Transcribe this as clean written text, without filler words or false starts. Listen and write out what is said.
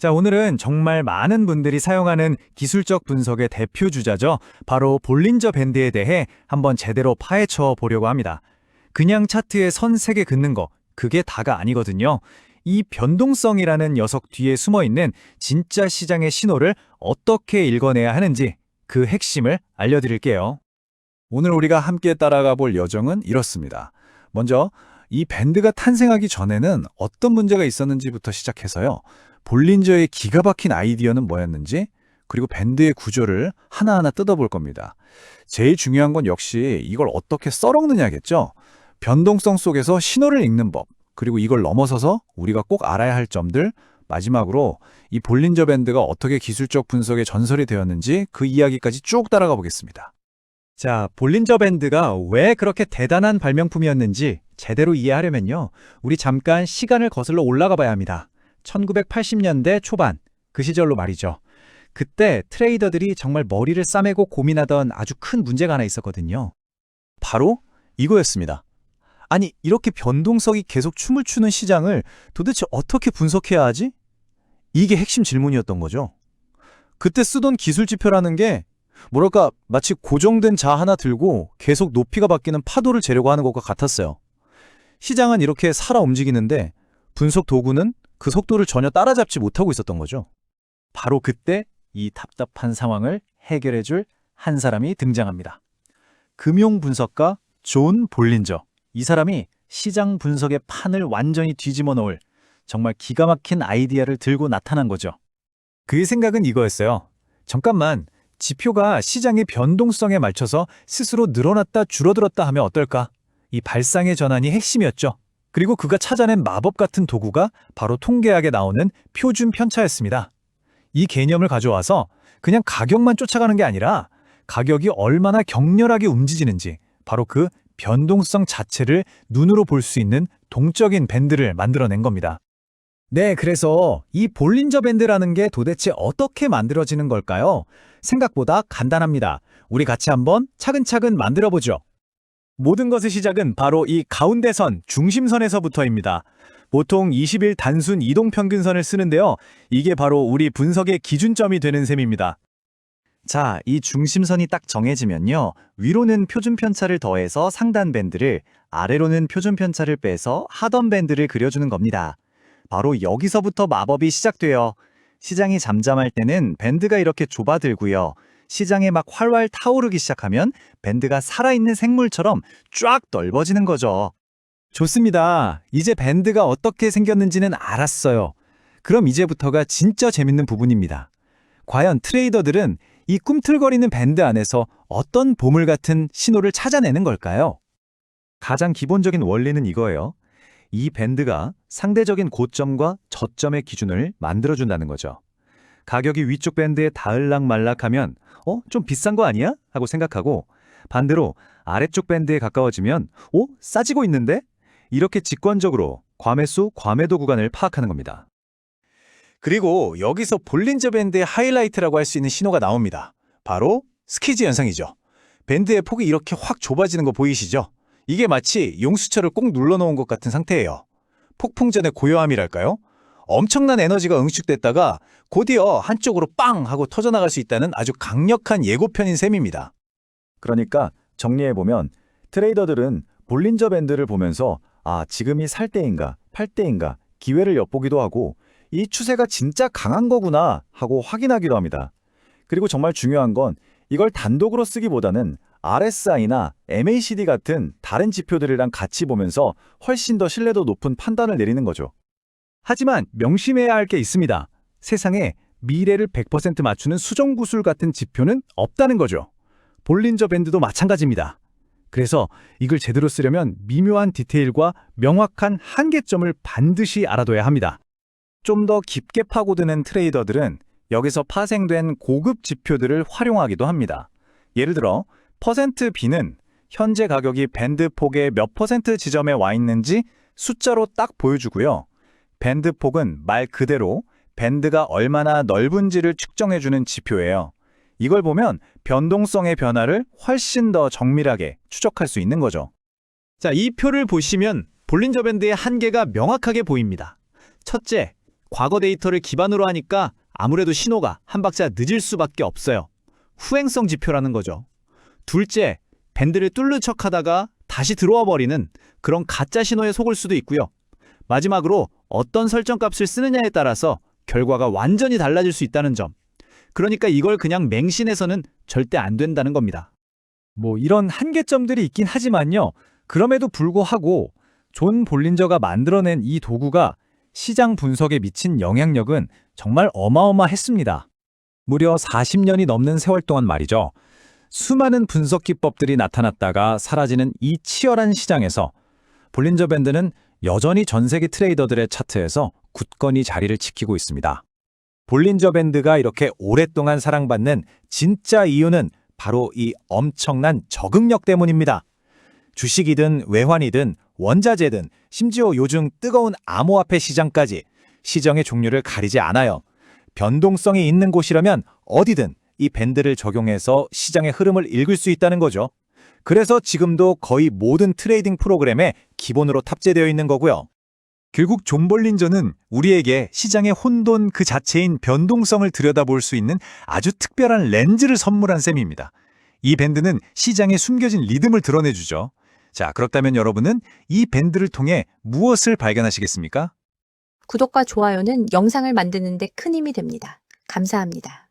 자, 오늘은 정말 많은 분들이 사용하는 기술적 분석의 대표 주자죠. 바로 볼린저 밴드에 대해 한번 제대로 파헤쳐 보려고 합니다. 그냥 차트에 선 3개 긋는 거, 그게 다가 아니거든요. 이 변동성이라는 녀석 뒤에 숨어있는 진짜 시장의 신호를 어떻게 읽어내야 하는지 그 핵심을 알려드릴게요. 오늘 우리가 함께 따라가 볼 여정은 이렇습니다. 먼저 이 밴드가 탄생하기 전에는 어떤 문제가 있었는지부터 시작해서요. 볼린저의 기가 박힌 아이디어는 뭐였는지, 그리고 밴드의 구조를 하나하나 뜯어볼 겁니다. 제일 중요한 건 역시 이걸 어떻게 썰어먹느냐겠죠. 변동성 속에서 신호를 읽는 법, 그리고 이걸 넘어서서 우리가 꼭 알아야 할 점들, 마지막으로 이 볼린저 밴드가 어떻게 기술적 분석의 전설이 되었는지 그 이야기까지 쭉 따라가 보겠습니다. 자, 볼린저 밴드가 왜 그렇게 대단한 발명품이었는지 제대로 이해하려면요. 우리 잠깐 시간을 거슬러 올라가 봐야 합니다. 1980년대 초반, 그 시절로 말이죠. 그때 트레이더들이 정말 머리를 싸매고 고민하던 아주 큰 문제가 하나 있었거든요. 바로 이거였습니다. 아니, 이렇게 변동성이 계속 춤을 추는 시장을 도대체 어떻게 분석해야 하지? 이게 핵심 질문이었던 거죠. 그때 쓰던 기술 지표라는 게 뭐랄까 마치 고정된 자 하나 들고 계속 높이가 바뀌는 파도를 재려고 하는 것과 같았어요. 시장은 이렇게 살아 움직이는데 분석 도구는 그 속도를 전혀 따라잡지 못하고 있었던 거죠. 바로 그때 이 답답한 상황을 해결해줄 한 사람이 등장합니다. 금융 분석가 존 볼린저. 이 사람이 시장 분석의 판을 완전히 뒤집어 놓을 정말 기가 막힌 아이디어를 들고 나타난 거죠. 그의 생각은 이거였어요. 잠깐만, 지표가 시장의 변동성에 맞춰서 스스로 늘어났다 줄어들었다 하면 어떨까? 이 발상의 전환이 핵심이었죠. 그리고 그가 찾아낸 마법 같은 도구가 바로 통계학에 나오는 표준 편차였습니다. 이 개념을 가져와서 그냥 가격만 쫓아가는 게 아니라 가격이 얼마나 격렬하게 움직이는지, 바로 그 변동성 자체를 눈으로 볼 수 있는 동적인 밴드를 만들어낸 겁니다. 네, 그래서 이 볼린저 밴드라는 게 도대체 어떻게 만들어지는 걸까요? 생각보다 간단합니다. 우리 같이 한번 차근차근 만들어보죠. 모든 것의 시작은 바로 이 가운데 선, 중심선에서부터입니다. 보통 20일 단순 이동평균선을 쓰는데요. 이게 바로 우리 분석의 기준점이 되는 셈입니다. 자, 이 중심선이 딱 정해지면요. 위로는 표준 편차를 더해서 상단 밴드를, 아래로는 표준 편차를 빼서 하단 밴드를 그려주는 겁니다. 바로 여기서부터 마법이 시작돼요. 시장이 잠잠할 때는 밴드가 이렇게 좁아들고요. 시장에 막 활활 타오르기 시작하면 밴드가 살아있는 생물처럼 쫙 넓어지는 거죠. 좋습니다. 이제 밴드가 어떻게 생겼는지는 알았어요. 그럼 이제부터가 진짜 재밌는 부분입니다. 과연 트레이더들은 이 꿈틀거리는 밴드 안에서 어떤 보물 같은 신호를 찾아내는 걸까요? 가장 기본적인 원리는 이거예요. 이 밴드가 상대적인 고점과 저점의 기준을 만들어준다는 거죠. 가격이 위쪽 밴드에 닿을락말락하면 좀 비싼 거 아니야? 하고 생각하고, 반대로 아래쪽 밴드에 가까워지면 싸지고 있는데? 이렇게 직관적으로 과매수, 과매도 구간을 파악하는 겁니다. 그리고 여기서 볼린저 밴드의 하이라이트라고 할 수 있는 신호가 나옵니다. 바로 스키즈 현상이죠. 밴드의 폭이 이렇게 확 좁아지는 거 보이시죠? 이게 마치 용수철을 꼭 눌러놓은 것 같은 상태예요. 폭풍 전의 고요함이랄까요? 엄청난 에너지가 응축됐다가 곧이어 한쪽으로 빵 하고 터져나갈 수 있다는 아주 강력한 예고편인 셈입니다. 그러니까 정리해보면 트레이더들은 볼린저 밴드를 보면서 지금이 살 때인가 팔 때인가 기회를 엿보기도 하고 이 추세가 진짜 강한 거구나 하고 확인하기도 합니다. 그리고 정말 중요한 건 이걸 단독으로 쓰기보다는 RSI나 MACD 같은 다른 지표들이랑 같이 보면서 훨씬 더 신뢰도 높은 판단을 내리는 거죠. 하지만 명심해야 할 게 있습니다. 세상에 미래를 100% 맞추는 수정구술 같은 지표는 없다는 거죠. 볼린저 밴드도 마찬가지입니다. 그래서 이걸 제대로 쓰려면 미묘한 디테일과 명확한 한계점을 반드시 알아둬야 합니다. 좀 더 깊게 파고드는 트레이더들은 여기서 파생된 고급 지표들을 활용하기도 합니다. 예를 들어 퍼센트 B는 현재 가격이 밴드 폭의 몇 퍼센트 지점에 와 있는지 숫자로 딱 보여주고요. 밴드 폭은 말 그대로 밴드가 얼마나 넓은지를 측정해주는 지표예요. 이걸 보면 변동성의 변화를 훨씬 더 정밀하게 추적할 수 있는 거죠. 자, 이 표를 보시면 볼린저 밴드의 한계가 명확하게 보입니다. 첫째, 과거 데이터를 기반으로 하니까 아무래도 신호가 한 박자 늦을 수밖에 없어요. 후행성 지표라는 거죠. 둘째, 밴드를 뚫는 척하다가 다시 들어와 버리는 그런 가짜 신호에 속을 수도 있고요. 마지막으로 어떤 설정값을 쓰느냐에 따라서 결과가 완전히 달라질 수 있다는 점. 그러니까 이걸 그냥 맹신해서는 절대 안 된다는 겁니다. 뭐 이런 한계점들이 있긴 하지만요. 그럼에도 불구하고 존 볼린저가 만들어낸 이 도구가 시장 분석에 미친 영향력은 정말 어마어마했습니다. 무려 40년이 넘는 세월 동안 말이죠. 수많은 분석 기법들이 나타났다가 사라지는 이 치열한 시장에서 볼린저 밴드는 여전히 전 세계 트레이더들의 차트에서 굳건히 자리를 지키고 있습니다. 볼린저 밴드가 이렇게 오랫동안 사랑받는 진짜 이유는 바로 이 엄청난 적응력 때문입니다. 주식이든 외환이든 원자재든 심지어 요즘 뜨거운 암호화폐 시장까지 시정의 종류를 가리지 않아요. 변동성이 있는 곳이라면 어디든 이 밴드를 적용해서 시장의 흐름을 읽을 수 있다는 거죠. 그래서 지금도 거의 모든 트레이딩 프로그램에 기본으로 탑재되어 있는 거고요. 결국 존 볼린저는 우리에게 시장의 혼돈 그 자체인 변동성을 들여다볼 수 있는 아주 특별한 렌즈를 선물한 셈입니다. 이 밴드는 시장에 숨겨진 리듬을 드러내주죠. 자, 그렇다면 여러분은 이 밴드를 통해 무엇을 발견하시겠습니까? 구독과 좋아요는 영상을 만드는 데 큰 힘이 됩니다. 감사합니다.